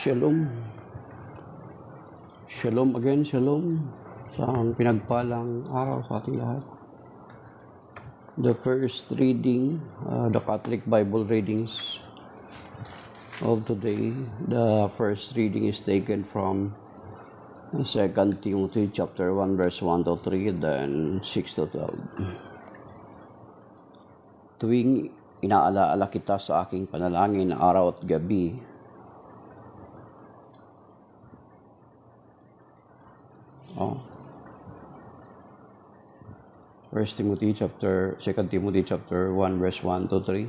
Shalom. Shalom again, shalom. Sa pinagpalang araw sa ating lahat. The first reading, the Catholic Bible readings of today. The first reading is taken from 2 Timothy chapter 1 verse 1 to 3, then 6 to 12. Tuwing inaalaala kita sa aking panalangin araw at gabi, 2 Timothy chapter 1 verse 1 to 3,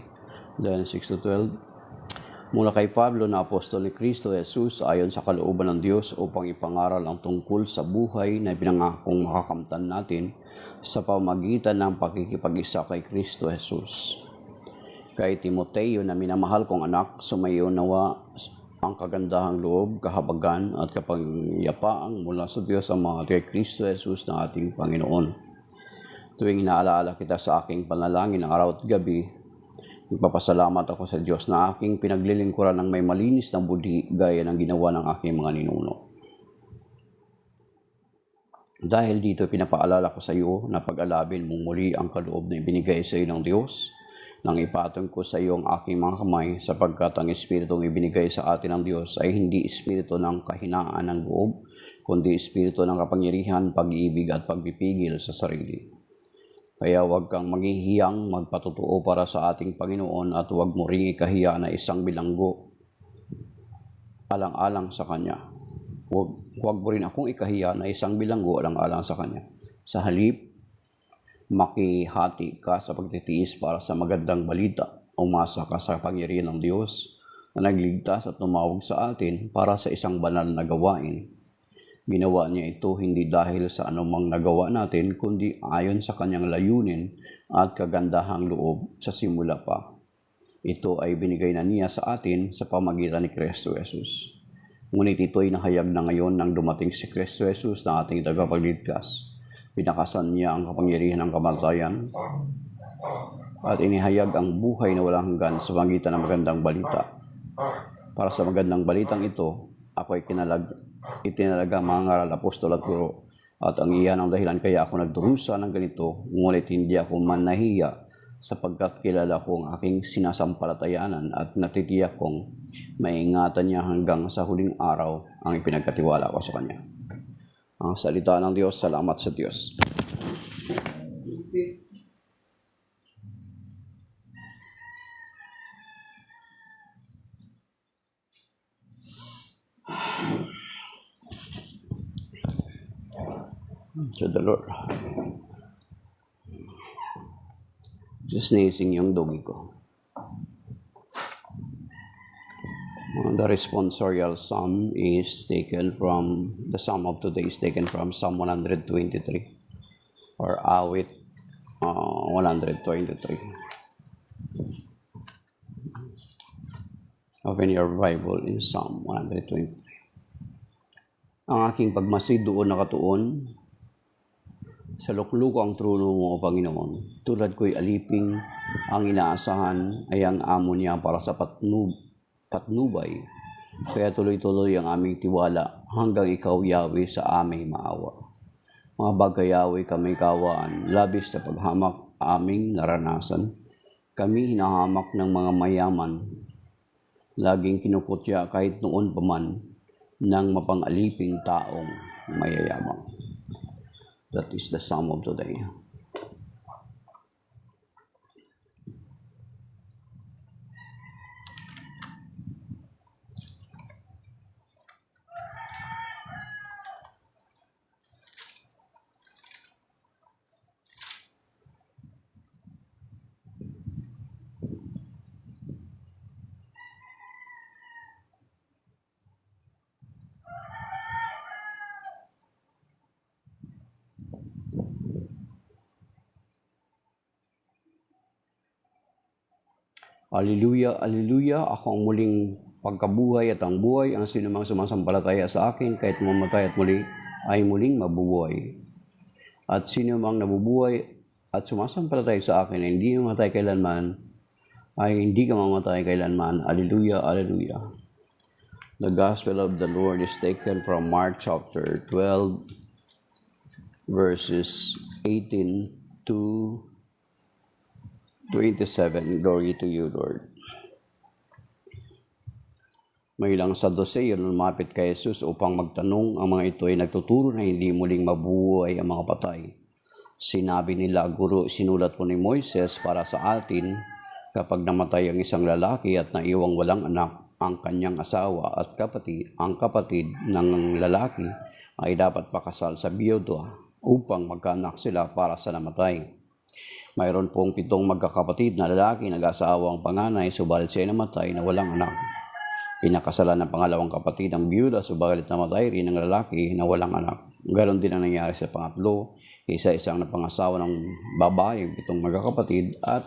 then 6 to 12. Mula kay Pablo na apostol ni Kristo Jesus ayon sa kalooban ng Diyos upang ipangaral ang tungkol sa buhay na pinangakong makakamtan natin sa pamagitan ng pakikipag-isa kay Kristo Jesus. Kay Timoteo na minamahal kong anak, sumayo nawa ang kagandahang loob, kahabagan at kapangyapaang mula sa Diyos ang mga kay Kristo Jesus na ating Panginoon. Tuwing inaalaala kita sa aking panalangin ng araw at gabi, nagpapasalamat ako sa Diyos na aking pinaglilingkuran ng may malinis na budi gaya ng ginawa ng aking mga ninuno. Dahil dito pinapaalala ko sa iyo na pag-alabin mong muli ang kaloob na ibinigay sa iyo ng Diyos nang ipatong ko sa iyo ang aking mga kamay, sapagkat ang Espiritong ibinigay sa atin ng Diyos ay hindi Espiritu ng kahinaan ng loob, kundi Espiritu ng kapangyarihan, pag-ibig at pagpipigil sa sarili. Kaya huwag kang maghihiyang magpatotoo para sa ating Panginoon at huwag mo ring ikahiya na isang bilanggo alang-alang sa Kanya. Huwag mo rin akong ikahiya na isang bilanggo alang-alang sa Kanya. Sa halip, makihati ka sa pagtitiis para sa magandang balita. Umasa ka sa pangyarihan ng Diyos na nagligtas at tumawag sa atin para sa isang banal na gawain. Ginawa niya ito hindi dahil sa anumang nagawa natin, kundi ayon sa kanyang layunin at kagandahang loob sa simula pa. Ito ay binigay na niya sa atin sa pamagitan ni Kristo Jesus. Ngunit ito ay nahayag na ngayon nang dumating si Kristo Jesus na ating tagapagligtas. Pinakasan niya ang kapangyarihan ng kamatayan at inihayag ang buhay na walang hanggan sa pamagitan ng magandang balita. Para sa magandang balitang ito, ako ay itinalaga mga ngaral, apostol at guro, at ang iyan ang dahilan kaya ako nagdurusa ng ganito, ngunit hindi ako man nahiya, sapagkat kilala ko ang aking sinasampalatayanan at natitiyak kong maingatan niya hanggang sa huling araw ang ipinagkatiwala ko sa Kanya. Ang salita ng Diyos, salamat sa Diyos. To the Lord. Just sneezing yung doggy ko. The responsorial psalm is taken from, the psalm of today is taken from Psalm 123 or Awit 123. Open your Bible in Psalm 123. Ang aking pagmasid doon nakatuon, sa lukluk ang trono mo, O Panginoon. Tulad ko'y aliping, ang inaasahan ay ang amo niya para sa patnubay. Kaya tuloy-tuloy ang aming tiwala hanggang ikaw, Yahweh, sa aming maawa. Mga bagay, Yahweh, kami kawaan, labis na paghamak aming naranasan. Kami hinahamak ng mga mayaman, laging kinukutya kahit noon pa man ng mapangaliping taong mayayamang. That is the psalm of today. Alleluia, alleluia, ako ang muling pagkabuhay at ang buhay, ang sinumang sumasampalataya sa akin, kahit mamatay at muli, ay muling mabubuhay. At sinumang nabubuhay at sumasampalataya sa akin, ay hindi mamatay kailanman, ay hindi ka mamatay kailanman. Alleluia, alleluia. The Gospel of the Lord is taken from Mark chapter 12, verses 18 to 27. Glory to you, Lord. May ilang Saduseyo na lumapit kay Jesus upang magtanong. Ang mga ito ay nagtuturo na hindi muling mabuhay ang mga patay. Sinabi nila, Guro, sinulat po ni Moises para sa atin, kapag namatay ang isang lalaki at naiwang walang anak, ang kanyang asawa at ang kapatid ng lalaki ay dapat pakasal sa biyuda upang magkaanak sila para sa namatay. Mayroon pong 7 magkakapatid na lalaki, nag-asawa ang panganay, subalit siya namatay na walang anak. Pinakasalan ng pangalawang kapatid ang biyuda, subalit namatay rin ang lalaki na walang anak. Ganon din ang nangyari sa pangatlo, isa-isang napangasawa ng babae, 7 magkakapatid, at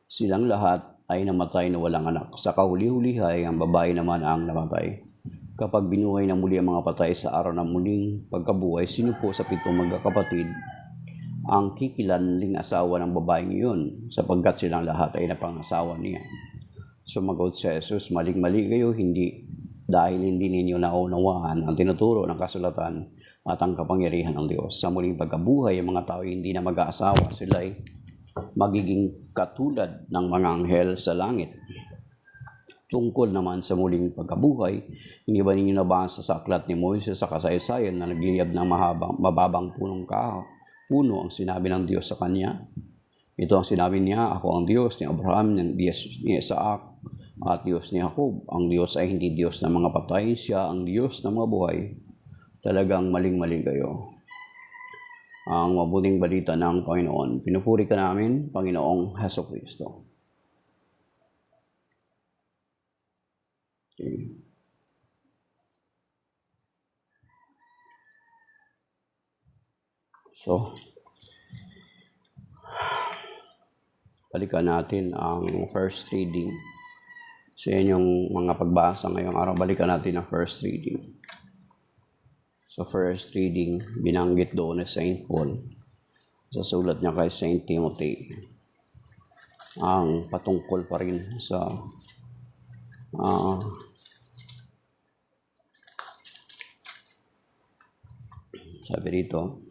silang lahat ay namatay na walang anak. Sa kahuli-hulihay, ang babae naman ang namatay. Kapag binuhay na muli ang mga patay sa araw ng muling pagkabuhay, sino po sa 7 magkakapatid ang kikilanling asawa ng babaeng iyon, sapagkat silang lahat ay napangasawa niya? Sumagot si Jesus, maling-mali kayo, dahil hindi ninyo naunawaan ang tinuturo ng kasulatan at ang kapangyarihan ng Diyos. Sa muling pagkabuhay, ang mga tao hindi na mag-aasawa, sila ay magiging katulad ng mga anghel sa langit. Tungkol naman sa muling pagkabuhay, hindi ba ninyo nabasa sa aklat ni Moises sa kasaysayan na nagliyab ng mababang puno ang sinabi ng Diyos sa kanya? Ito ang sinabi niya, ako ang Diyos ni Abraham, ng Diyos ni Isaac, at Diyos ni Jacob. Ang Diyos ay hindi Diyos ng mga patay, siya ang Diyos ng mga buhay. Talagang maling-mali kayo. Ang mabuting balita ng Panginoon. Pinupuri ka namin, Panginoong Hesukristo. Okay. So, balikan natin ang first reading. So, yan yung mga pagbasa ngayong araw. Balikan natin ang first reading. So, first reading, binanggit doon ni St. Paul sa sulat niya kay St. Timothy. Ang patungkol pa rin sa sabi dito,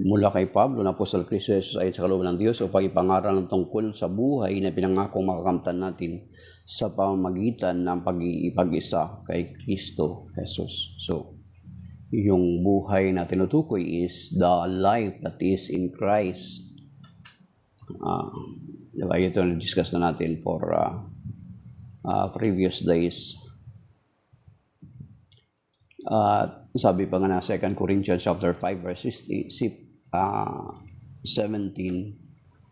mula kay Pablo, na Apostol Kristo Jesus ay sa kalooban ng Diyos upang ipangaral ng tungkol sa buhay na pinangakong makakamtan natin sa pamamagitan ng pag-iipag-isa kay Kristo Jesus. So, yung buhay na tinutukoy is the life that is in Christ. Diba, ito na-discuss na natin for previous days. Sabi pa nga na 2 Corinthians chapter 5 verse 17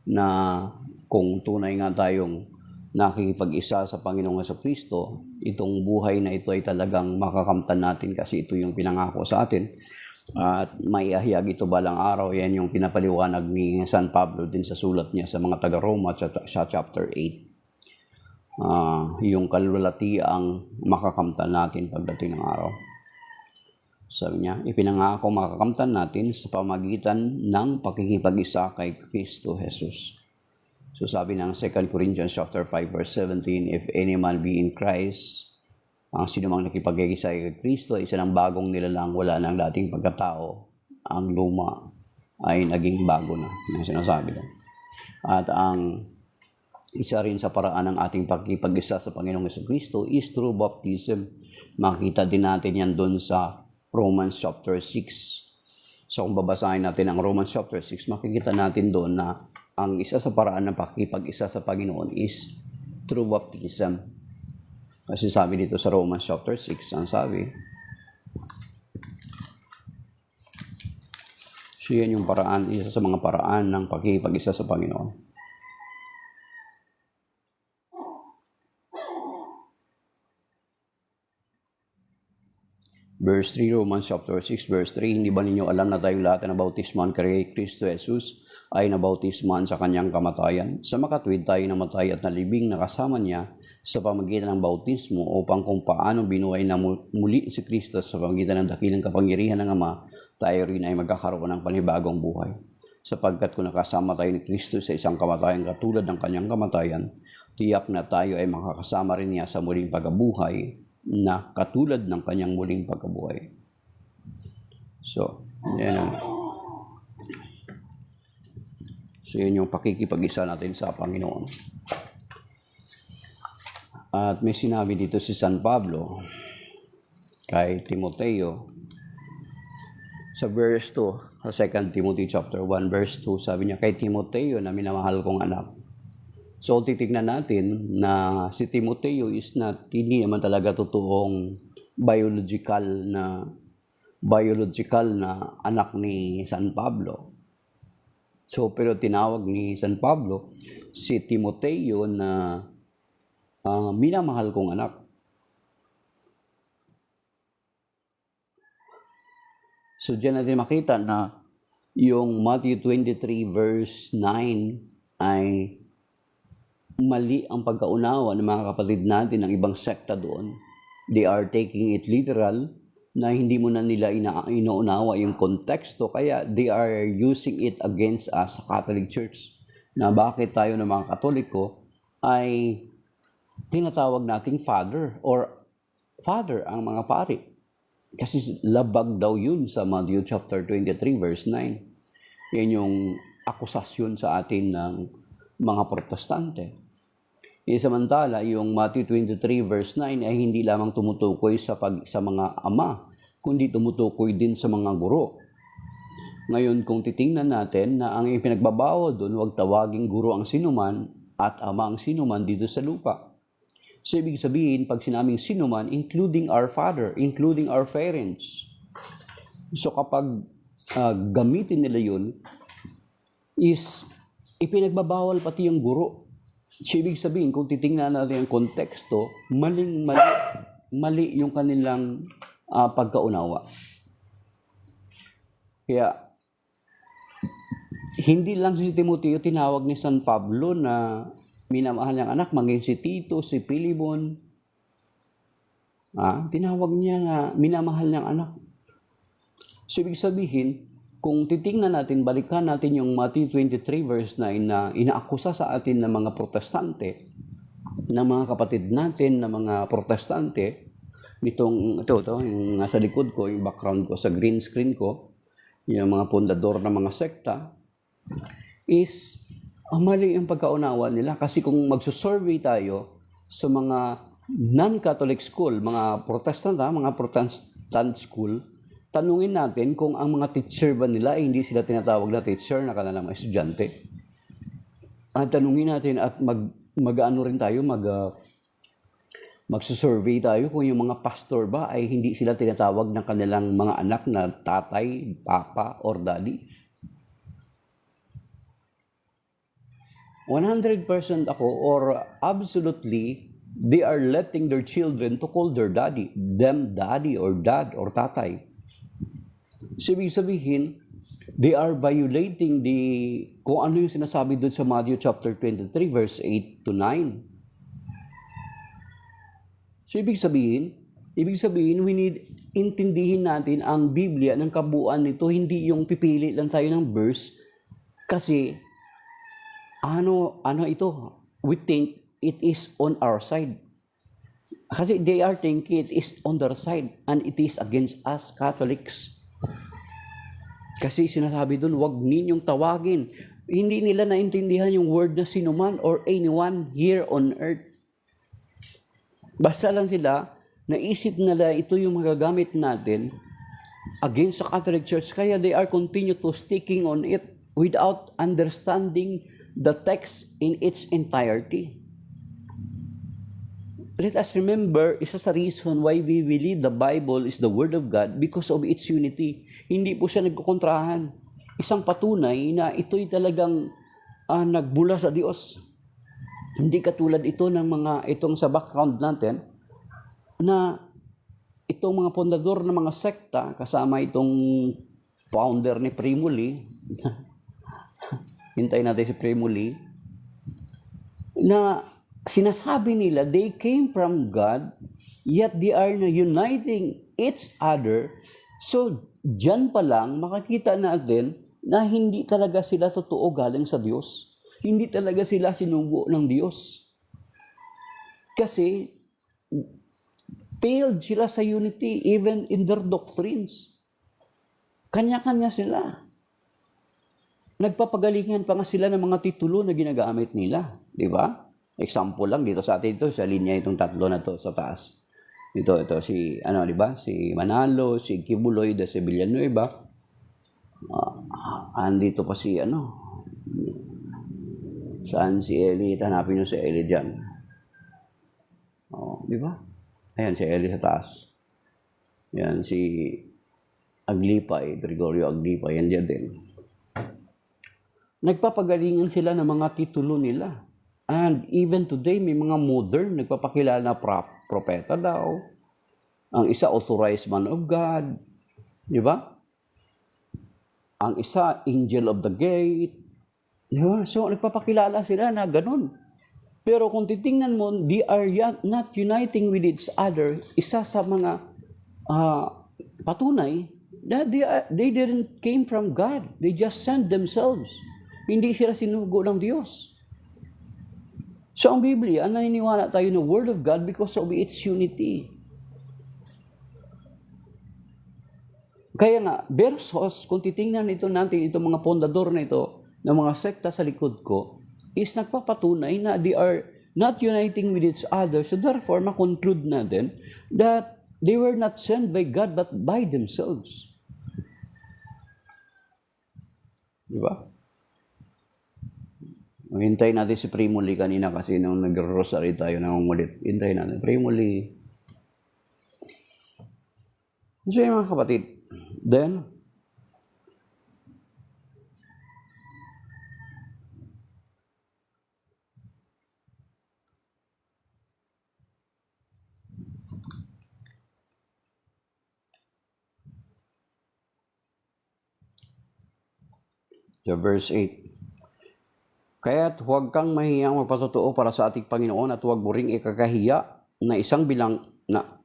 na kung tunay nga tayong nakikipag-isa sa Panginoong Jesucristo, itong buhay na ito ay talagang makakamtan natin kasi ito yung pinangako sa atin. At may ahiyag ito balang araw. Yan yung pinapaliwanag ni San Pablo din sa sulat niya sa mga taga-Roma sa chapter 8. Yung kalulatiang makakamtan natin pagdating ng araw. Sabi niya, ipinangako makakamtan natin sa pamagitan ng pakikipag-isa kay Kristo Jesus. So sabi ng 2 Corinthians chapter 5 verse 17, if any man be in Christ, ang sino mang nakipag-isa kay Kristo ay isa ng bagong nilalang, wala nang dating pagkatao. Ang luma ay naging bago na. Yung sinasabi lang. At ang isa rin sa paraan ng ating pakikipag-isa sa Panginoong Jesucristo is through baptism. Makita din natin yan doon sa Romans chapter 6. So kung babasahin natin ang Romans chapter 6, makikita natin doon na ang isa sa paraan ng pakikipag-isa sa Panginoon is through baptism. Kasi sabi dito sa Romans chapter 6, ang sabi, so yan yung paraan, isa sa mga paraan ng pakikipag-isa sa Panginoon. Verse 3, Romans chapter 6, verse 3, hindi ba ninyo alam na tayong lahat na nabautisman kay Kristo Jesus ay nabautisman sa kanyang kamatayan? Sa makatwid tayo namatay at nalibing na kasama niya sa pamagitan ng bautismo upang kung paano binuhay na muli si Kristo sa pamagitan ng dakilang kapangyarihan ng Ama, tayo rin ay magkakaroon ng panibagong buhay. Sapagkat kung nakasama tayo ni Kristo sa isang kamatayan katulad ng kanyang kamatayan, tiyak na tayo ay makakasama rin niya sa muling pagkabuhay na katulad ng kanyang muling pagkabuhay. So, yun yung pakikipag-isa natin sa Panginoon. At may sinabi dito si San Pablo kay Timoteo sa verse 2, sa 2 Timothy chapter 1, verse 2, sabi niya, kay Timoteo na minamahal kong anak. So, titignan natin na si Timoteo is hindi naman talaga totoong biological na anak ni San Pablo. So, pero tinawag ni San Pablo si Timoteo na minamahal kong anak. So, diyan natin makita na yung Matthew 23 verse 9 ay mali ang pagkaunawa ng mga kapatid natin ng ibang sekta doon. They are taking it literal na hindi mo na nila inuunawa yung konteksto, kaya they are using it against us sa Catholic Church. Na bakit tayo ng mga Katoliko ay tinatawag nating father ang mga pari. Kasi labag daw yun sa Matthew chapter 23 verse 9. Yan yung akusasyon sa atin ng mga Protestante. Samantala, yung Matthew 23 verse 9 ay hindi lamang tumutukoy sa mga ama, kundi tumutukoy din sa mga guro. Ngayon, kung titingnan natin na ang ipinagbabawal doon, huwag tawaging guro ang sinuman at ama ang sinuman dito sa lupa. So, ibig sabihin, pag sinaming sinuman, including our father, including our parents. So, kapag gamitin nila yun, is ipinagbabawal pati yung guro. So, ibig sabihin, kung titingnan natin ang konteksto, mali yung kanilang pagkaunawa. Kaya, hindi lang si Timoteo tinawag ni San Pablo na minamahal niyang anak, maging si Tito, si Pilimon. Tinawag niya na minamahal niyang anak. So, ibig sabihin, kung titingnan natin, balikan natin yung Matthew 23 verse 9 na inaakusa sa atin ng mga Protestante, ng mga kapatid natin na mga Protestante, ito, yung nasa likod ko, yung background ko sa green screen ko, yung mga pundador ng mga sekta, is mali ang pagkaunawa nila. Kasi kung magsusurvey tayo sa mga non-Catholic school, mga Protestant school, tanungin natin kung ang mga teacher ba nila ay hindi sila tinatawag na teacher na kanilang mga estudyante. At tanungin natin at magsusurvey tayo kung yung mga pastor ba ay hindi sila tinatawag ng kanilang mga anak na tatay, papa, or daddy. 100% ako, or absolutely, they are letting their children to call them daddy or dad or tatay. So, ibig sabihin, they are violating kung ano yung sinasabi doon sa Matthew chapter 23 verse 8 to 9. So, ibig sabihin, intindihin natin ang Biblia ng kabuuan nito, hindi yung pipili lang tayo ng verse, kasi ano ito? We think it is on our side. Kasi they are thinking it is on their side and it is against us Catholics. Kasi sinasabi doon, wag ninyong tawagin. Hindi nila naintindihan yung word na sinuman or anyone here on earth. Basta lang sila, naisip nila ito yung magagamit natin against the Catholic Church. Kaya they are continue to sticking on it without understanding the text in its entirety. Let us remember, isa sa reason why we believe the Bible is the Word of God because of its unity. Hindi po siya nagkukontrahan. Isang patunay na ito'y talagang nagbula sa Diyos. Hindi katulad ito ng itong sa background natin, na itong mga pundador ng mga sekta, kasama itong founder ni Primo Lee, hintayin natin si Primo Lee, na sinasabi nila, they came from God, yet they are uniting each other. So, dyan pa lang, makikita natin na hindi talaga sila totoo galing sa Diyos. Hindi talaga sila sinugo ng Diyos. Kasi failed sila sa unity even in their doctrines. Kanya-kanya sila. Nagpapagalingan pa nga sila ng mga titulo na ginagamit nila. Di ba? Example lang dito sa atin ito, sa linya itong tatlo na to sa taas. Ito si, di ba? Si Manalo, si Kibuloy de Villanueva. Andito pa si, saan si Eli? Hanapin nyo si Eli dyan. Di ba? Ayan, si Eli sa taas. Yan, si Aglipay, Gregorio Aglipay, yan dyan din. Nagpapagalingan sila ng mga titulo nila. And even today, may mga modern, nagpapakilala na propeta daw. Ang isa, authorized man of God. Di ba? Ang isa, angel of the gate. Di ba? So, nagpapakilala sila na ganun. Pero kung titingnan mo, they are not uniting with each other. Isa sa mga patunay that they didn't came from God. They just sent themselves. Hindi sila sinugo ng Diyos. So ang Biblia, naniniwala tayo ng Word of God because of its unity. Kaya nga, versos, kung titingnan natin itong mga pondador na ito, ng mga sekta sa likod ko, is nagpapatunay na they are not uniting with each other. So therefore, makonclude natin that they were not sent by God but by themselves. Diba? Hintayin natin si Primuli kanina kasi nung nag-rosary tayo nangungulit. Hintayin natin. Primuli. So yung mga kapatid, then, so verse 8. Kaya't huwag kang mahiyang magpatotoo para sa ating Panginoon at huwag mo ring ikakahiya na isang bilang na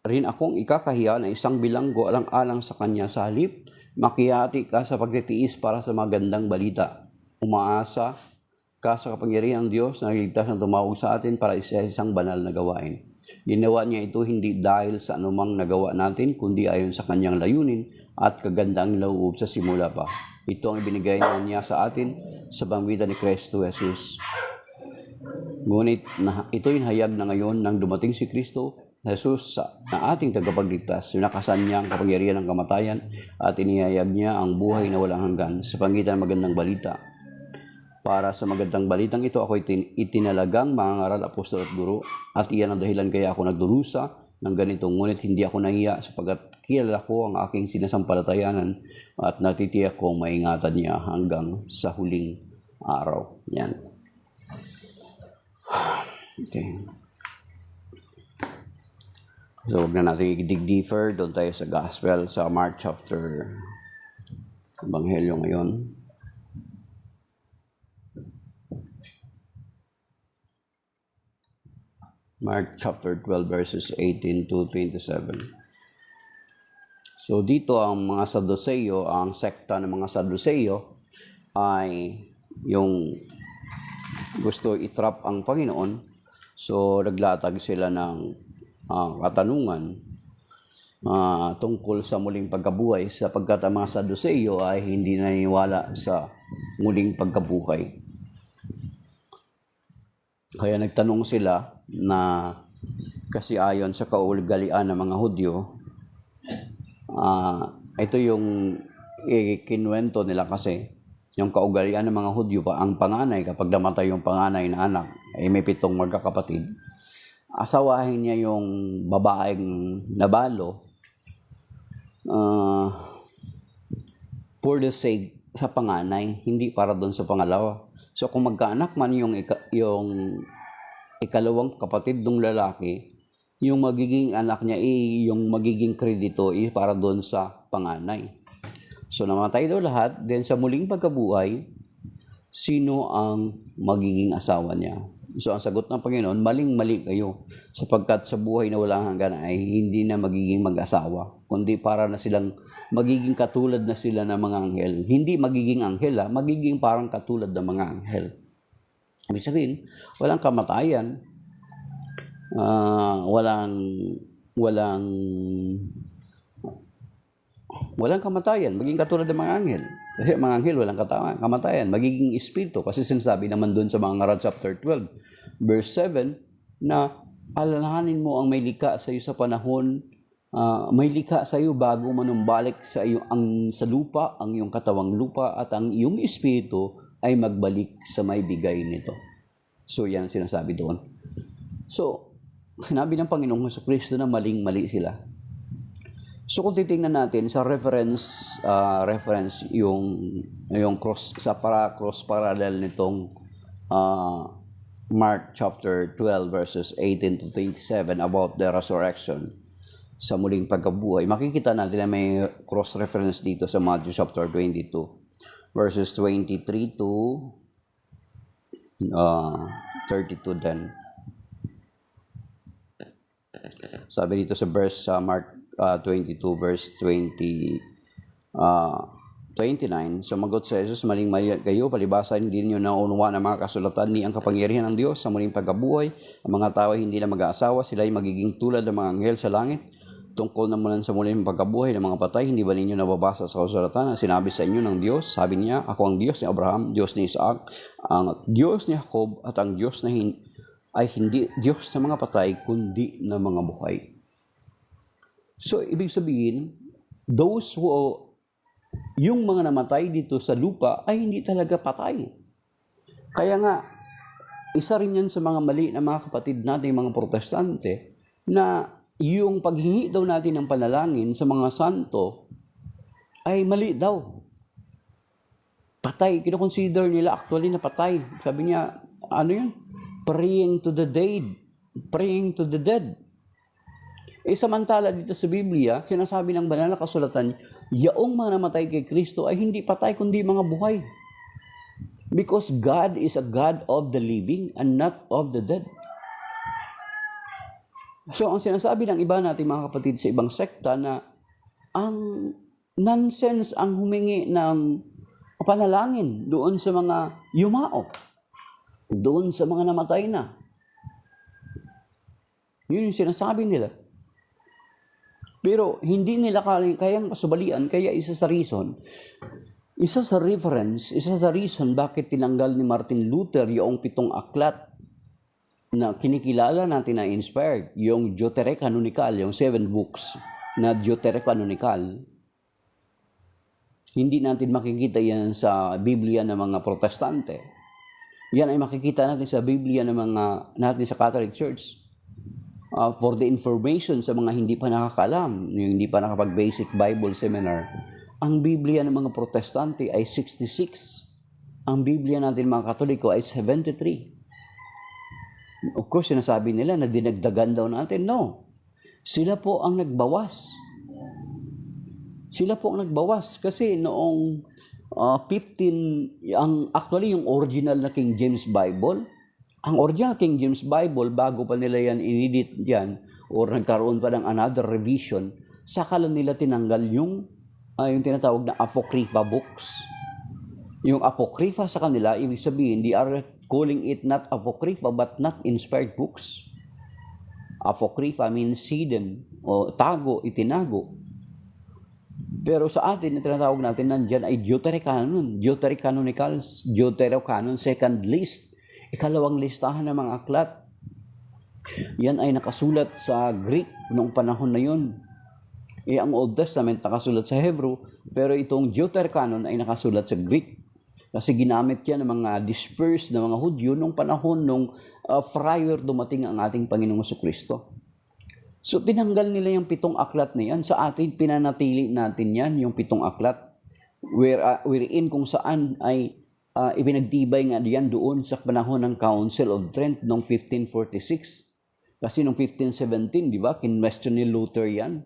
rin akong ikakahiya na isang bilanggo alang-alang sa kanya sa halip. Makihati ka sa pagtitiis para sa magandang balita. Umaasa ka sa kapangyarihan ng Diyos na ligtas na tumawag sa atin para isang banal na gawain. Ginawa niya ito hindi dahil sa anumang nagawa natin, kundi ayon sa kanyang layunin at kagandang loob sa simula pa. Ito ang ibinigay niya sa atin sa pamamagitan ni Kristo Jesus. Ngunit ito'y hayag na ngayon nang dumating si Kristo Jesus na ating tagapagligtas. Sinakasan niya ang kapangyarihan ng kamatayan at inihayag niya ang buhay na walang hanggan sa pamamagitan ng magandang balita. Para sa magandang balitang ito, ako itinalagang mangangaral, apostol at guro, at iyan ang dahilan kaya ako nagdurusa ng ganito. Ngunit hindi ako nahiya sapagkat kilala ko ang aking sinasampalatayanan at natitiyak kong maingatan niya hanggang sa huling araw. Yan. Okay. So, huwag na natin i-dig deeper. Doon tayo sa gospel, sa Mark chapter Ebanghelyo ngayon. Mark chapter 12 verses 18 to 27. So dito ang mga Saduceo, ang sekta ng mga Saduceo ay yung gusto itrap ang Panginoon. So naglatag sila ng katanungan tungkol sa muling pagkabuhay sapagkat ang mga Saduceo ay hindi naniniwala sa muling pagkabuhay. Kaya nagtanong sila na kasi ayon sa kaugalian ng mga Hudyo, ito yung kinuwento nila kasi yung kaugalian ng mga Hudyo pa, ang panganay kapag namatay yung panganay na anak, ay may 7 magkakapatid, asawahin niya yung babaeng nabalo for the sake sa panganay, hindi para doon sa pangalawa. So kung magkaanak man yung ikalawang kapatid ng lalaki, yung magiging anak niya yung magiging kredito para doon sa panganay. So namatay daw lahat, then sa muling pagkabuhay, sino ang magiging asawa niya? So ang sagot ng Panginoon, maling-mali kayo, sapagkat sa buhay na walang hanggan ay hindi na magiging mag-asawa, kundi para na silang magiging katulad na sila ng mga anghel. Hindi magiging anghel, magiging parang katulad ng mga anghel. Ibig sabihin, walang kamatayan, walang walang walang kamatayan, maging katulad ng mga anghel. Kasi mga anghel, walang kamatayan, magiging espiritu. Kasi sinasabi naman doon sa mga Ngaral chapter 12, verse 7, na alalahanin mo ang may likha sa iyo sa panahon, may likha sa iyo bago manumbalik sa iyo sa lupa, ang iyong katawang lupa, at ang iyong espiritu ay magbalik sa may bigay nito. So, yan ang sinasabi doon. So, sinabi ng Panginoong Jesucristo na maling-mali sila. So kung titingnan natin sa reference yung cross parallel nitong Mark chapter 12 verses 18 to 27 about the resurrection sa muling pagkabuhay, makikita natin na may cross reference dito sa Matthew chapter 22 verses 23 to 32 then. Sabi dito sa verse Mark 22 verse 29, sumagot si Jesus, maling-mali kayo, palibasa hindi niyo naunawaan ang mga kasulatan ni ang kapangyarihan ng Diyos sa muling pagkabuhay. Ang mga tao ay hindi na mag-aasawa, sila ay magiging tulad ng mga anghel sa langit. Tungkol naman sa muling pagkabuhay ng mga patay, hindi ba ninyo nababasa sa kasulatan na sinabi sa inyo ng Diyos? Sabi niya, ako ang Diyos ni Abraham, Diyos ni Isaac, ang Diyos ni Jacob, at ang Diyos na ay hindi Diyos ng mga patay, kundi ng mga buhay. So, ibig sabihin, yung mga namatay dito sa lupa ay hindi talaga patay. Kaya nga, isa rin yan sa mga mali na mga kapatid natin, mga protestante, na yung paghingi daw natin ng panalangin sa mga santo ay mali daw. Patay. Kino-consider nila actually na patay. Sabi niya, ano yun? Praying to the dead. Praying to the dead. Samantala dito sa Biblia, sinasabi ng banal na kasulatan, yaong mga namatay kay Kristo ay hindi patay kundi mga buhay. Because God is a God of the living and not of the dead. So ang sinasabi ng iba natin mga kapatid sa ibang sekta na ang nonsense ang humingi ng panalangin doon sa mga yumao, doon sa mga namatay na. Yun yung sinasabi nila. Pero hindi nila kayang pasubalian, kaya isa sa reason bakit tinanggal ni Martin Luther yung 7 aklat na kinikilala natin na inspired, yung Deuterocanonical, yung 7 books na Deuterocanonical. Hindi natin makikita yan sa Biblia ng mga protestante. Yan ay makikita natin sa Biblia natin sa Catholic Church. For the information sa mga hindi pa nakakalam, yung hindi pa nakapag-basic Bible seminar, ang Biblia ng mga protestante ay 66. Ang Biblia natin mga Katoliko ay 73. Of course, sinasabi nila na dinagdagan daw natin. No. Sila po ang nagbawas. Kasi noong actually yung original na King James Bible, ang original King James Bible, bago pa nila yan inedit yan, or nagkaroon pa ng another revision, saka lang nila tinanggal yung tinatawag na Apocrypha books. Yung Apocrypha sa kanila, ibig sabihin, they are calling it not Apocrypha, but not inspired books. Apocrypha means hidden, o tago, itinago. Pero sa atin, tinatawag natin nandyan ay Deuterocanonicals, Deuterocanon, second list. Ikalawang listahan ng mga aklat. Yan ay nakasulat sa Greek noong panahon na yun. Ang Old Testament nakasulat sa Hebrew, pero itong Deuterocanon ay nakasulat sa Greek. Kasi ginamit yan ng mga dispersed na mga Hudyo noong panahon nung prior dumating ang ating Panginoong Jesucristo. So tinanggal nila yung 7 aklat na yan. Sa atin, pinanatili natin yan, yung 7 aklat. Wherein kung saan ay ipinagtibay nga diyan doon sa panahon ng Council of Trent noong 1546. Kasi noong 1517, di ba, kinwestiyon ni Luther yan.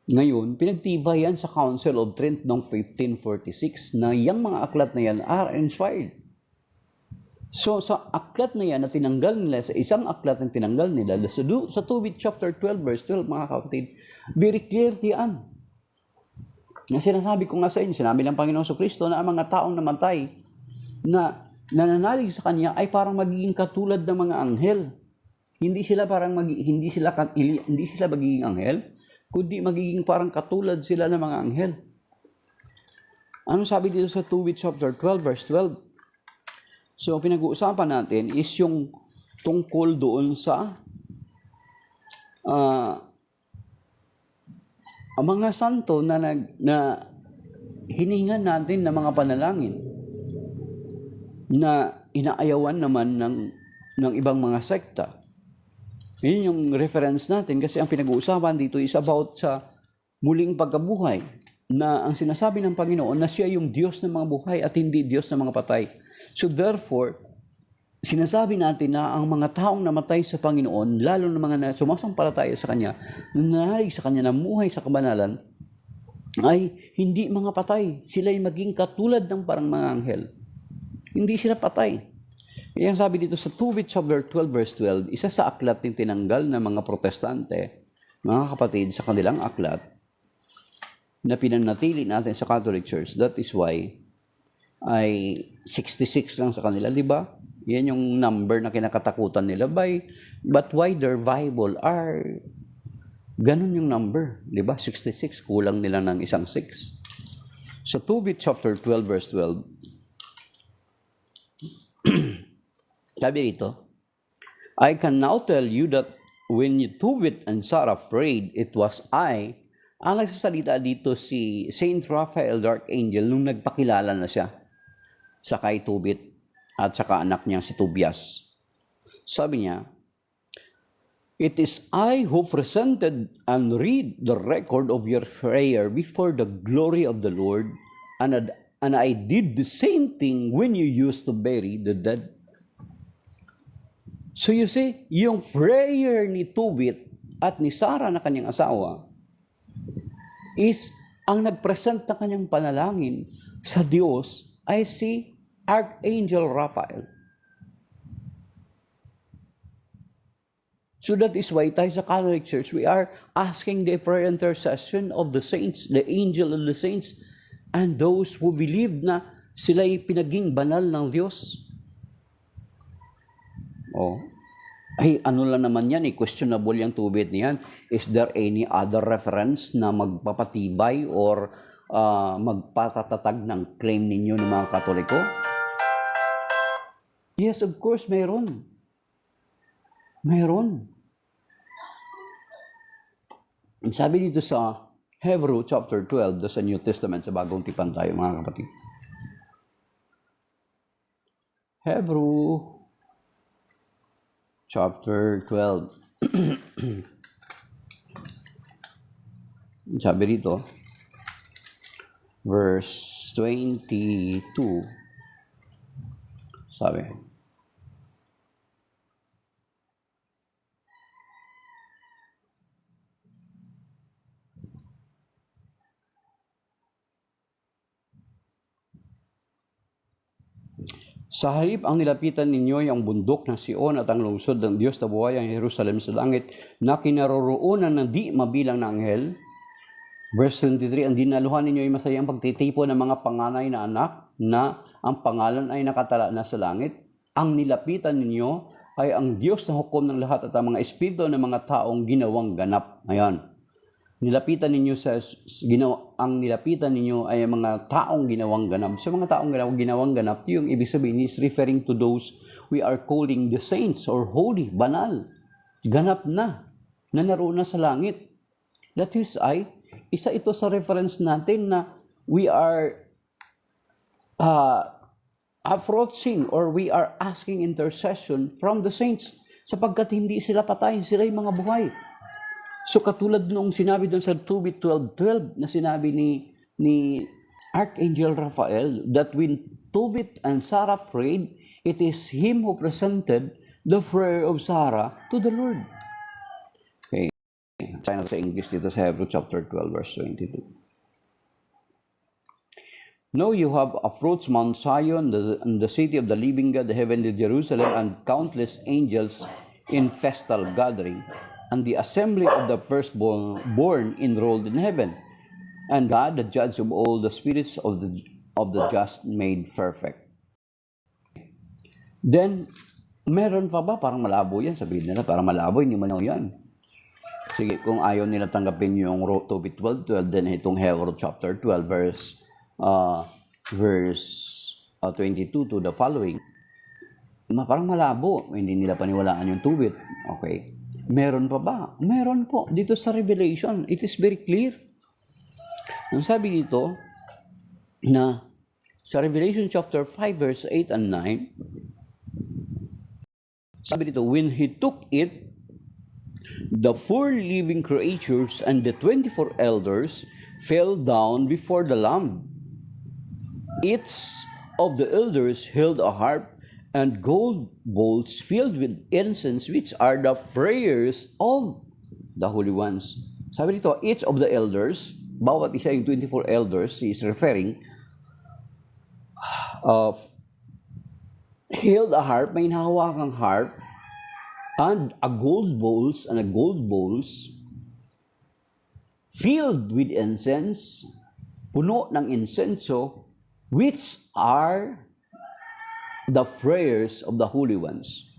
Ngayon, pinagtibay yan sa Council of Trent noong 1546 na yung mga aklat na yan are inspired. So, sa aklat na yan na tinanggal nila, sa isang aklat na tinanggal nila, sa Tobit chapter 12, verse 12, mga kapatid, very clear yan. Na sinasabi ko nga sa inyo, sinabi ng Panginoong Jesucristo na ang mga taong namatay na nananalig sa kanya ay parang magiging katulad ng mga anghel. Hindi sila magiging anghel, kundi magiging parang katulad sila ng mga anghel. Ano sabi dito sa 2 chapter 12 verse 12? So pinag-uusapan natin is yung tungkol doon sa ang mga santo na hiningan natin ng mga panalangin na inaayawan naman ng ibang mga sekta. Yun yung reference natin kasi ang pinag-uusapan dito is about sa muling pagkabuhay na ang sinasabi ng Panginoon na siya yung Diyos ng mga buhay at hindi Diyos ng mga patay. So therefore, sinasabi natin na ang mga taong namatay sa Panginoon, lalo na mga sumasampalataya sa Kanya, nananalig sa Kanya, namuhay sa kabanalan, ay hindi mga patay. Sila'y maging katulad ng parang mga anghel. Hindi sila patay. Yan sabi dito sa 2 chapter 12 verse 12, isa sa aklat ng tinanggal ng mga protestante, mga kapatid, sa kanilang aklat, na pinanatili natin sa Catholic Church. That is why ay 66 lang sa kanila, di ba? Yan yung number na kinakatakutan nila. But why their Bible are ganun yung number, di ba? 66, kulang nila ng isang 6. Sa 2 chapter 12 verse 12, sabi dito, I can now tell you that when Tobit and Sarah prayed, it was I. Ang nagsasalita dito si Saint Raphael the Archangel nung nagpakilala na siya sa kay Tobit at saka anak niya si Tobias. Sabi niya, it is I who presented and read the record of your prayer before the glory of the Lord, and I did the same thing when you used to bury the dead. So you see, yung prayer ni Tobit at ni Sarah na kanyang asawa is ang nagpresent ng kanyang panalangin sa Diyos ay si Archangel Raphael. So that is why tayo sa Catholic Church, we are asking the prayer intercession of the saints, the angel of the saints, and those who believe na sila'y pinaging banal ng Diyos. Ay ano lang naman yan, questionable yung Tobit niyan. Is there any other reference na magpapatibay or magpatatatag ng claim ninyo ng mga Katoliko? Yes, of course, mayroon. Mayroon. Sabi dito sa Hebrew chapter 12, sa New Testament, sa Bagong Tipan tayo mga kapatid. Hebrew chapter 12. Sabi dito, verse 22. Sabi, sa halip ang nilapitan ninyo ay ang bundok ng Sion at ang lungsod ng Diyos na buhay, ang Jerusalem sa langit, na kinaroroonan ng di mabilang na anghel. Verse 23, ang dinaluhan ninyo ay masayang pagtitipo ng mga panganay na anak, na ang pangalan ay nakatala na sa langit. Ang nilapitan ninyo ay ang Diyos na hukom ng lahat at ang mga espiritu ng mga taong ginawang ganap. Ayan. Nilapitan ninyo ang nilapitan ninyo ay mga taong ginawang ganap. So mga taong ginawang ganap, yung ibig sabihin is referring to those we are calling the saints or holy, banal. Ganap na naroon na sa langit. That is isa ito sa reference natin na we are approaching or we are asking intercession from the saints sapagkat hindi sila patay, sila yung mga buhay. So katulad nung sinabi doon sa 2 12:12 na sinabi ni Archangel Raphael that when Tobit and Sarah prayed, it is him who presented the prayer of Sarah to the Lord. Okay. Tayo sa English dito sa Hebrew chapter 12 verse 22. Now you have approached Mount Zion, the city of the living God, the heavenly Jerusalem, and countless angels in festal gathering, and the assembly of the firstborn enrolled in heaven, and God, the judge of all the spirits of the just made perfect. Then, meron pa ba? Parang malabo yan. Sabihin nila, parang malabo, hindi malinaw yan. Sige, kung ayaw nila tanggapin yung 2 12:12, then itong Hebrew chapter 12, verse 22 to the following, parang malabo. Hindi nila paniwalaan yung 2 Okay. Meron pa ba? Meron po. Dito sa Revelation, it is very clear. Ang sabi dito, na sa Revelation chapter 5, verse 8 and 9, sabi dito, when he took it, the 4 living creatures and the 24 elders fell down before the Lamb. Each of the elders held a harp and gold bowls filled with incense, which are the prayers of the holy ones. Sabi dito, each of the elders, bawat isa yung 24 elders, he is referring, held a harp, may nahawakang harp, and a gold bowls filled with incense, puno ng insenso, which are the prayers of the holy ones.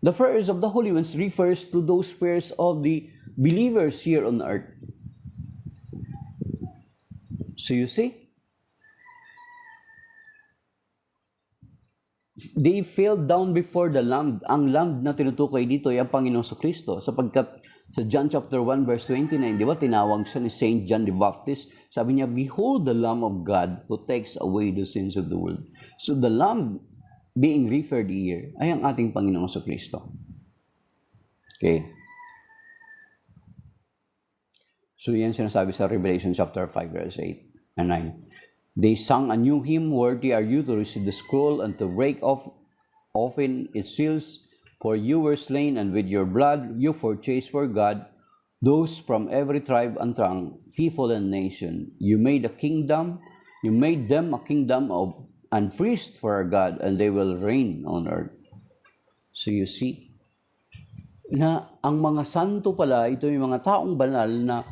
The prayers of the holy ones refers to those prayers of the believers here on earth. So you see, they fell down before the Lamb. Ang Lamb na tinutukoy dito ay ang Panginoong Kristo, sapagkat sa John chapter 1 verse 29, di ba, tinawag siya ni Saint John the Baptist. Sabi niya, behold the Lamb of God who takes away the sins of the world. So the Lamb being referred here ay ang ating Panginoong Kristo. Okay. So yan sinasabi sa Revelation chapter 5 verse 8 and 9. They sang a new hymn, worthy are you to receive the scroll and to break off often its seals, for you were slain, and with your blood you purchased for God those from every tribe and tongue, people and nation. You made them a kingdom of and priests for our God, and they will reign on earth. So you see, na ang mga santo pala, ito yung mga taong banal na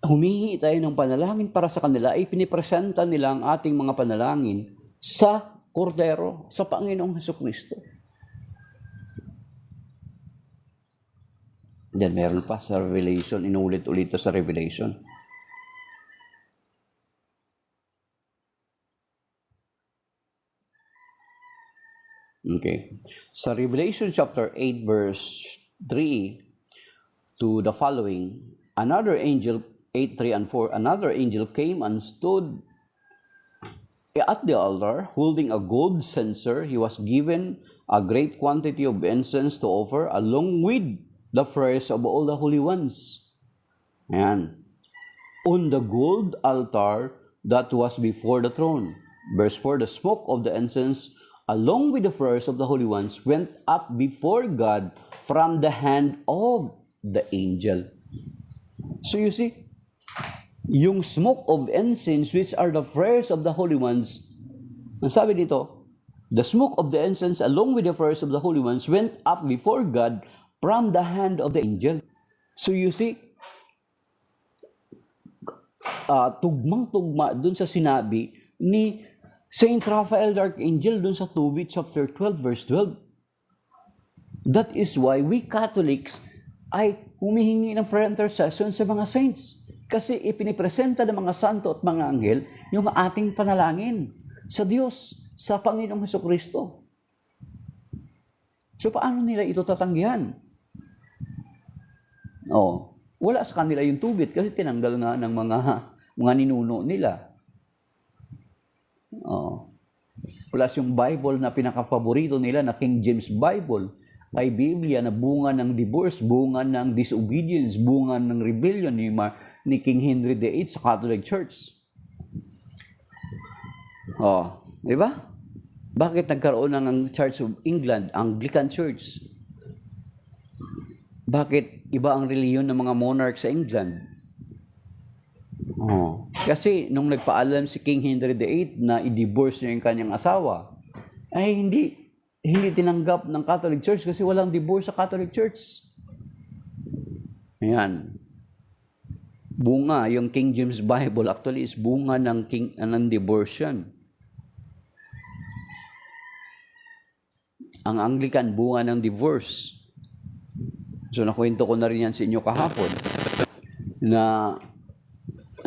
humihingi tayo ng panalangin para sa kanila, ay pinipresenta nila ang ating mga panalangin sa Kordero, sa Panginoong Hesukristo. Then meron pa sa Revelation, inulit-ulit sa Revelation. Okay. Sa Revelation chapter 8 verse 3 to the following, another angel, 8, 3 and 4, another angel came and stood at the altar, holding a gold censer. He was given a great quantity of incense to offer, along with the prayers of all the holy ones. Ayan. On the gold altar that was before the throne. Verse 4, the smoke of the incense, along with the prayers of the holy ones, went up before God from the hand of the angel. So you see, yung smoke of incense, which are the prayers of the holy ones, ang sabi dito, the smoke of the incense along with the prayers of the holy ones went up before God from the hand of the angel. So you see, tugmang-tugma dun sa sinabi ni Saint Raphael the Archangel dun sa 2 chapter 12 verse 12. That is why we Catholics ay humihingi ng prayer intercession sa mga saints. Kasi ipinipresenta ng mga santo at mga anghel yung ating panalangin sa Diyos, sa Panginoong Hesukristo. So paano nila ito tatanggihan? Wala sa kanila yung tubit kasi tinanggal nga ng mga ninuno nila. Plus yung Bible na pinakapaborito nila na King James Bible ay Biblia na bunga ng divorce, bunga ng disobedience, bunga ng rebellion ni King Henry VIII sa Catholic Church. Di ba? Bakit nagkaroon ng Church of England, Anglican Church? Bakit iba ang reliyon ng mga monarch sa England? Kasi nung nagpaalam si King Henry VIII na i-divorce niya yung kanyang asawa, ay hindi tinanggap ng Catholic Church kasi walang divorce sa Catholic Church. Ayan. Bunga, yung King James Bible actually is bunga ng divorce yan. Ang Anglican, bunga ng divorce. So nakwento ko na rin yan sa inyo kahapon na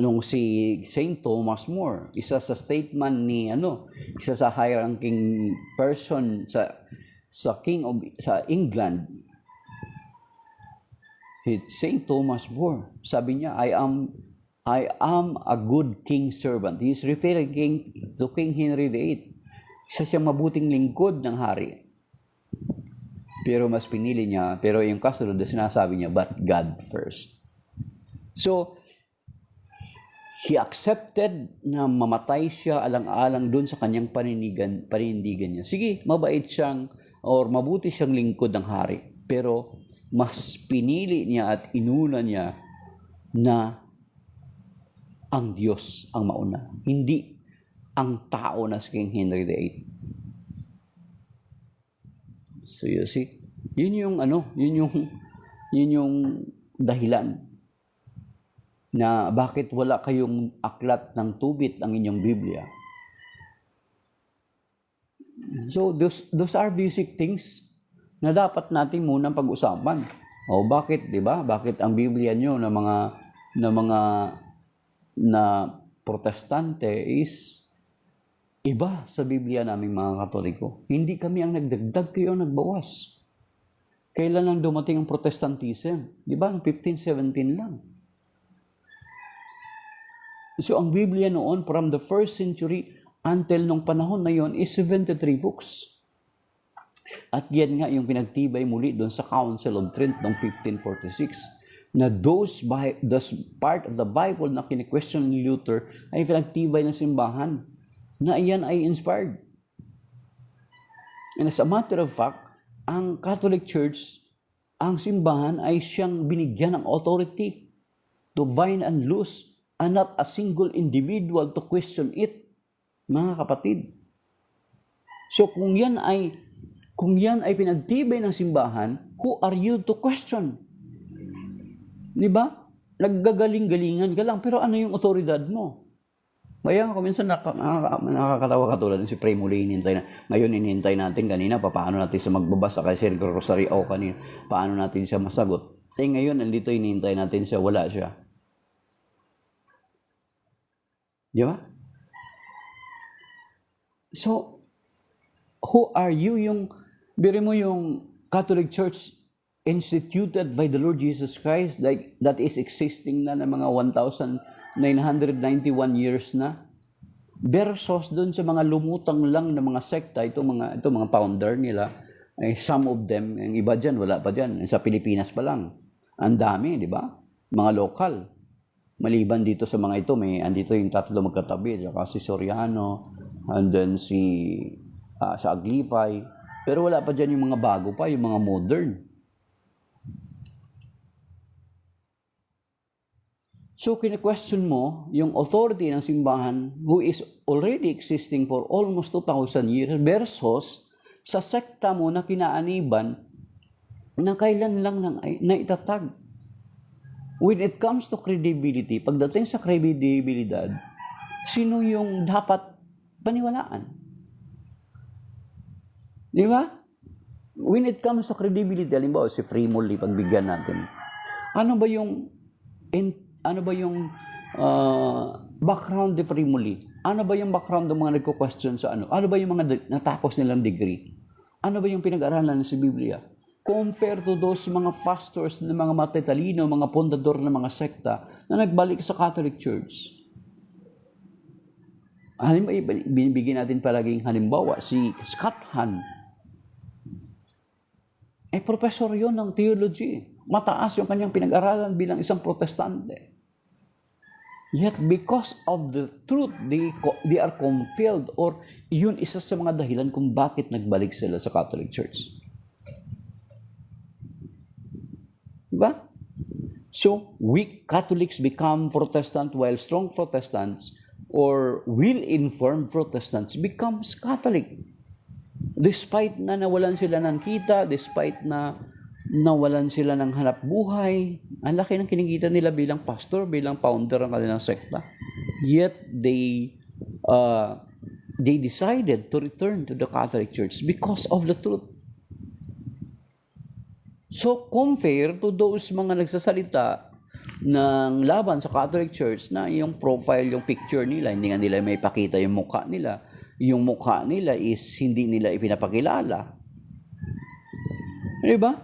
nung si Saint Thomas More, isa sa statement ni isa sa high-ranking person sa England, si Saint Thomas More, sabi niya, I am a good king servant. He is referring to King Henry VIII. Isa siyang mabuting lingkod ng hari. Pero mas pinili niya, pero yung kasunod na sinasabi niya, but God first. So, he accepted na mamatay siya alang-alang doon sa kanyang panindigan niya. Sige, mabait siyang, or mabuti siyang lingkod ng hari. Pero, mas pinili niya at inuna niya na ang Diyos ang mauna. Hindi ang tao na si King Henry VIII. So you see, yun yung dahilan na bakit wala kayong aklat ng tubit ang inyong Biblia. So those are basic things na dapat natin munang pag-usapan. O bakit, 'di ba? Bakit ang Biblia niyo na protestante is iba sa Biblia naming mga Katoliko. Hindi kami ang nagdagdag, kayo ang nagbawas. Kailan lang dumating ang Protestantism? Di ba? 1517 lang. So, ang Biblia noon, from the first century until nung panahon na yon is 73 books. At yan nga yung pinagtibay muli doon sa Council of Trent noong 1546 na those part of the Bible na kine-question ni Luther ay pinagtibay ng simbahan na iyan ay inspired. And as a matter of fact, ang Catholic Church, ang simbahan ay siyang binigyan ng authority to bind and loose and not a single individual to question it, mga kapatid. So kung yan ay pinagtibay ng simbahan, who are you to question? Di ba? Naggagaling-galingan ka lang, pero ano yung otoridad mo? Kaya ako minsan nakakatawa katulad ng si Pray Muli, ngayon inihintay natin kanina, paano natin siya magbabasa kay Sir Rosario o kanina, paano natin siya masagot. Ngayon, andito inihintay natin siya, wala siya. Di ba? So, who are you? Biro mo yung Catholic Church instituted by the Lord Jesus Christ that is existing na ng mga 1,991 years na versus doon sa mga lumutang lang na mga sekta, itong mga founder nila, some of them, yung iba dyan, wala pa dyan, sa Pilipinas pa lang. Ang dami, di ba? Mga local. Maliban dito sa mga ito, andito yung tatlo magkatabi, saka si Soriano, and then sa Aglipay. Pero wala pa dyan yung mga bago pa, yung mga modern. So, kine-question mo yung authority ng simbahan who is already existing for almost 2,000 years versus sa sekta mo na kinaaniban na kailan lang naitatag. When it comes to credibility, pagdating sa credibility, sino yung dapat paniwalaan? Di ba? When it comes to credibility, halimbawa si Fremoli, pagbigyan natin. Ano ba yung background ni Fremoli? Ano ba yung background ng mga nagko-question sa ano? Ano ba yung mga natapos nilang degree? Ano ba yung pinag-aralan sa Biblia? Compare to those mga pastors na mga matatalino, mga pundador ng mga sekta na nagbalik sa Catholic Church. Halimbawa, binibigyan natin palaging halimbawa si Scott Hahn. Professor yon ng theology. Mataas yung kanyang pinag-aralan bilang isang protestante. Yet because of the truth, they are compelled, or yun isa sa mga dahilan kung bakit nagbalik sila sa Catholic Church. Diba? So, weak Catholics become Protestant while strong Protestants or well-informed Protestants becomes Catholic. Despite na nawalan sila ng kita, despite na nawalan sila ng hanap buhay, ang laki ng kinikita nila bilang pastor, bilang founder ng kanilang sekta. Yet, they decided to return to the Catholic Church because of the truth. So, compare to those mga nagsasalita ng laban sa Catholic Church na yung profile, yung picture nila, hindi nga nila may pakita yung mukha nila. Yung mukha nila is hindi nila ipinapakilala. Di ba?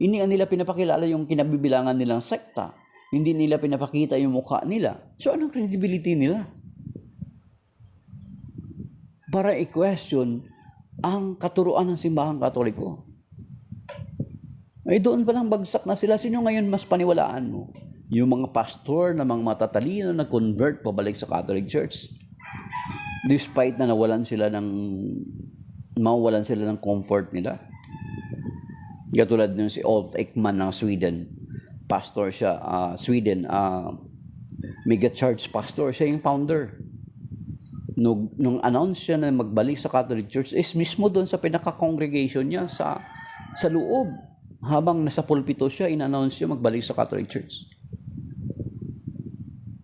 Hindi nga nila pinapakilala yung kinabibilangan nilang sekta. Hindi nila pinapakita yung mukha nila. So, anong credibility nila? Para i-question ang katuruan ng simbahang Katoliko. Ay doon pa lang bagsak na sila. Sino ngayon mas paniwalaan mo? Yung mga pastor na mga matatalino na convert pabalik sa Catholic Church. Despite na mawalan sila ng comfort nila. Katulad ng si Ulf Ekman ng Sweden. Pastor siya, Sweden, mega church pastor. Siya yung founder. Nung announce siya na magbalik sa Catholic Church, is mismo doon sa pinaka-congregation niya sa loob. Habang nasa pulpito siya, in-announce siya magbalik sa Catholic Church.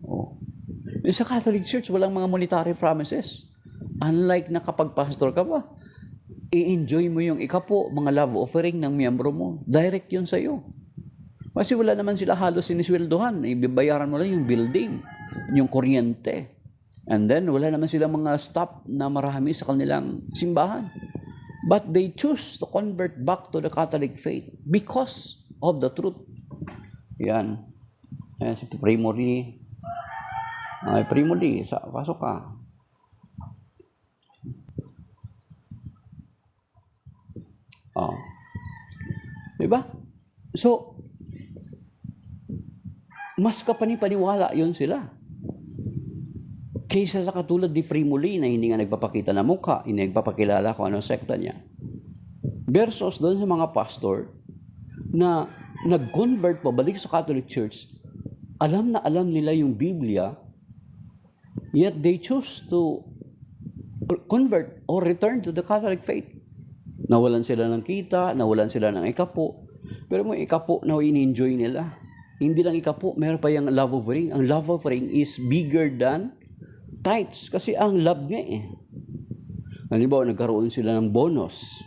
Oh. Sa Catholic Church, walang mga monetary promises. Unlike na kapag pastor ka pa, i-enjoy mo yung ikapo, mga love offering ng miyembro mo. Direct yun sa'yo. Kasi wala naman sila halos sinisweldohan. Ibibayaran mo lang yung building, yung kuryente. And then, wala naman sila mga staff na marami sa kanilang simbahan. But they choose to convert back to the Catholic faith because of the truth. Yan. Ayan, si Primo Lee. Ay, Primo Lee, pasok ka. Oh. Diba? So, mas kapanipaniwala yun sila. Kaysa sa katulad ni Primo Lee na hindi nga nagpapakita ng mukha, hindi nagpapakilala kung anong sekta niya. Versus doon sa mga pastor na nag-convert pabalik sa Catholic Church, alam na alam nila yung Biblia, yet they choose to convert or return to the Catholic faith. Nawalan sila ng kita, nawalan sila ng ikapo, pero may ikapo na in-enjoy nila. Hindi lang ikapo, meron pa yung love offering. Ang love offering is bigger than tithes, kasi ang love nga eh. Halimbawa, nagkaroon sila ng bonus.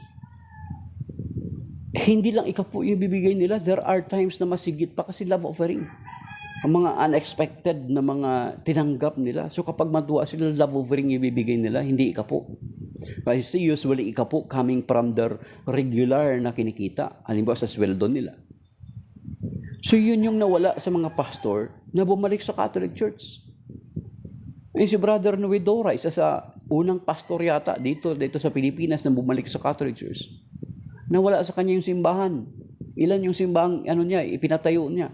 Hindi lang ikapo yung bibigay nila. There are times na masigit pa kasi love offering. Ang mga unexpected na mga tinanggap nila. So kapag matuwa sila, love offering yung bibigay nila, hindi ikapo. Kasi usually ikapo coming from their regular na kinikita. Halimbawa sa sweldo nila. So yun yung nawala sa mga pastor na bumalik sa Catholic Church. Si Brother Noedora, isa sa unang pastor yata dito sa Pilipinas na bumalik sa Catholic Church. Nawala sa kanya yung simbahan. Ilan yung simbahang ipinatayo niya.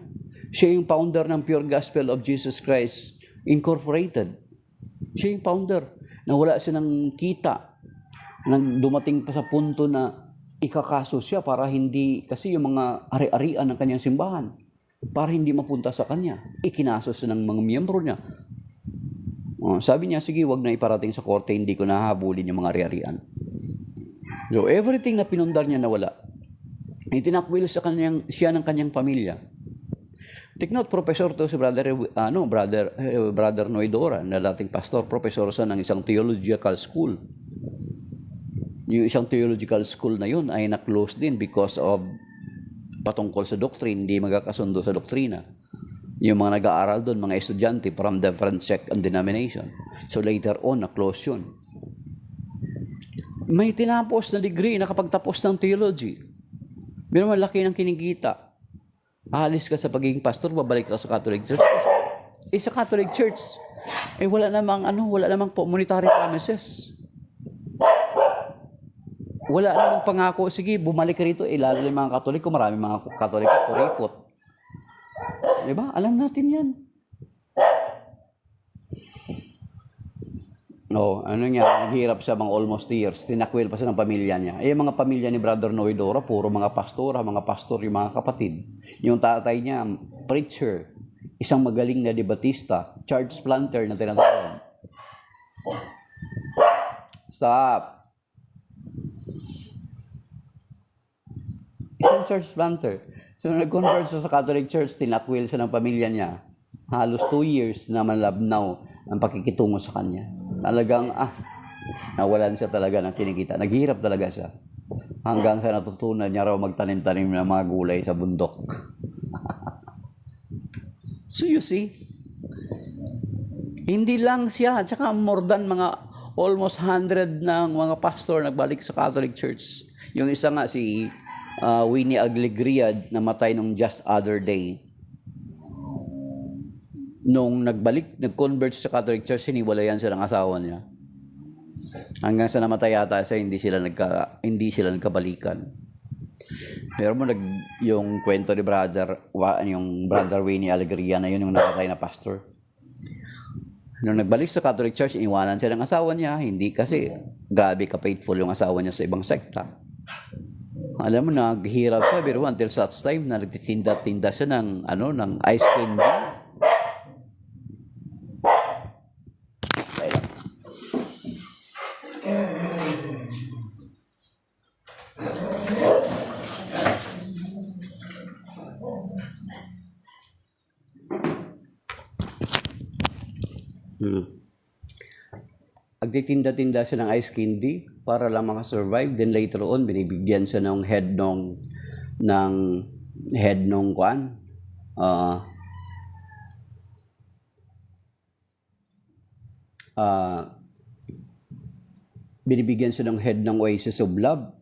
Siya yung founder ng Pure Gospel of Jesus Christ Incorporated. Siya yung founder. Nawala siya ng kita. Nang dumating pa sa punto na ikakaso siya para hindi, kasi yung mga ari-arian ng kanyang simbahan, para hindi mapunta sa kanya. Ikinaso siya ng mga miyembro niya. Sabi niya, sige, wag na iparating sa korte, hindi ko nahabulin yung mga ari-arian. So, everything na pinundar niya nawala. Itinakwil siya ng kanyang pamilya. Take note, professor to si Brother Noedora, na dating pastor, professor sa ng isang theological school. Yung isang theological school na yun ay na-close din because of patungkol sa doctrine, hindi magkakasundo sa doktrina. Yung mga nag-aaral doon, mga estudyante from different sect and denomination. So later on, na-close yun. May tinapos na degree, nakapagtapos ng theology. Pero malaki ng kinikita. Aalis ka sa pagiging pastor, babalik ka sa Catholic Church. Sa Catholic Church, wala namang monetary promises. Wala namang pangako, sige, bumalik ka rito, lalo yung mga Katoliko, marami mga Katoliko, kuripot. Diba? Alam natin yan. Naghihirap siya mga almost 2 years. Tinakwil pa siya ng pamilya niya. Yung mga pamilya ni Brother Noedora, puro mga pastor, yung mga kapatid. Yung tatay niya, preacher, isang magaling na debatista, church planter na tinatawag. Stop. Isang church planter. So, nag-convert siya sa Catholic Church, tinakwil siya ng pamilya niya. Halos 2 years na malabnaw ang pakikitungo sa kanya. Talagang, nawalan siya talaga ng kinikita. Naghihirap talaga siya. Hanggang sa natutunan niya raw magtanim-tanim ng mga gulay sa bundok. So you see, hindi lang siya, at saka more than mga almost 100 ng mga pastor nagbalik sa Catholic Church. Yung isa nga si Winnie Alegria, namatay nung just other day. Nung nag-convert sa Catholic Church, siniwalayan siya ng asawa niya. Hanggang sa namatay yata siya, hindi sila nagkabalikan. Pero mo yung kwento ni yung brother Winnie Alegria na yun, yung nakatay na pastor. Nung nagbalik sa Catholic Church, iniwanan siya ng asawa niya. Hindi kasi grabe ka-faithful yung asawa niya sa ibang sekta. Alam mo, naghihirap siya, pero until such time na nagtitinda-tinda siya ng ice cream. Agtitinda-tinda siya ng ice candy para lang makasurvive. Then later on, binibigyan siya ng head nung kuan. Binibigyan siya ng head ng Oasis of Love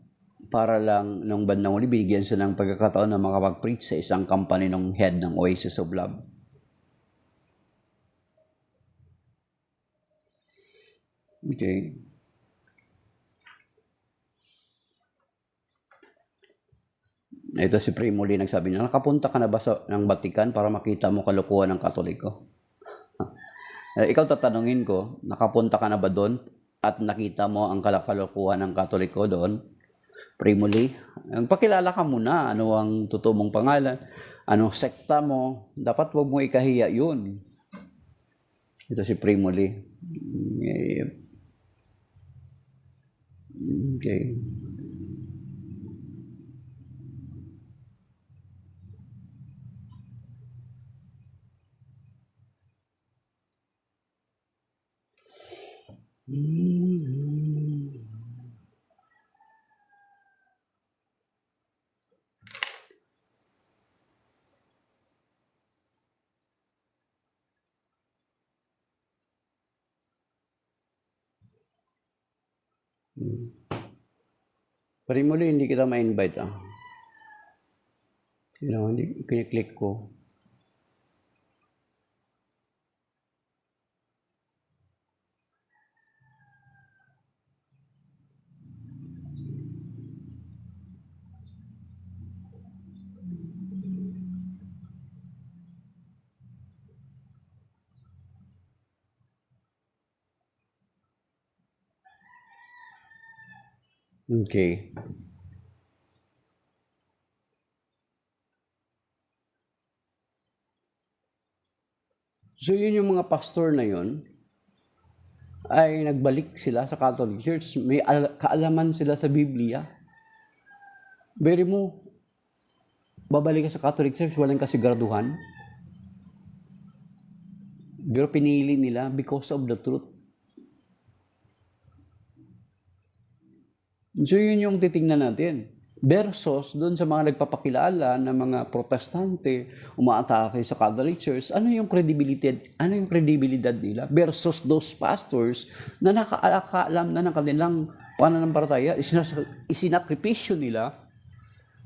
para lang nung bandang uli, binigyan siya ng pagkakataon na makapag-preach sa isang company ng head ng Oasis of Love. Okay. Ito si Primo Lee nagsabi niya, nakapunta ka na ba ng Vatican para makita mo kalukuhan ng Katoliko? Ikaw tatanungin ko, nakapunta ka na ba doon at nakita mo ang kalukuhan ng Katoliko doon? Primo Lee, pakilala ka muna, ano ang totoo mong pangalan, anong sekta mo, dapat wag mo ikahiya yun. Ito si Primo Lee. Okay. Primo Lee, hindi kita ma-invite hindi kini-click ko. Okay. So yun yung mga pastor na yun, ay nagbalik sila sa Catholic Church. May kaalaman sila sa Biblia. Beri mo, babalik ka sa Catholic Church, walang kasiguraduhan. Pero pinili nila because of the truth. So yun yung titingnan natin. Versus doon sa mga nagpapakilala na mga protestante, umaatake sa Catholic Church, ano yung credibility nila versus those pastors na nakaalam na ng kanilang pananampalataya, isinakripisyo nila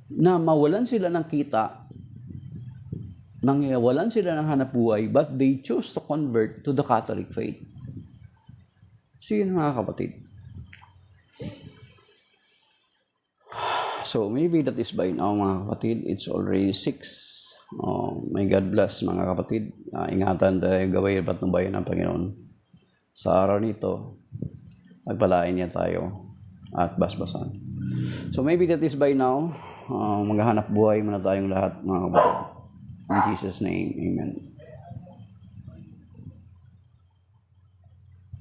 na mawalan sila ng kita, nangyawalan sila ng hanapbuhay, but they chose to convert to the Catholic faith. So yun mga kapatid. So maybe that is by now mga kapatid. It's already 6. May God bless mga kapatid. Ingatan tayo gawin patnubayan ng Panginoon. Sa araw nito, pagpalain niya tayo at basbasan. So maybe that is by now. Maghahanap buhay muna tayong lahat mga kapatid. In Jesus' name, amen.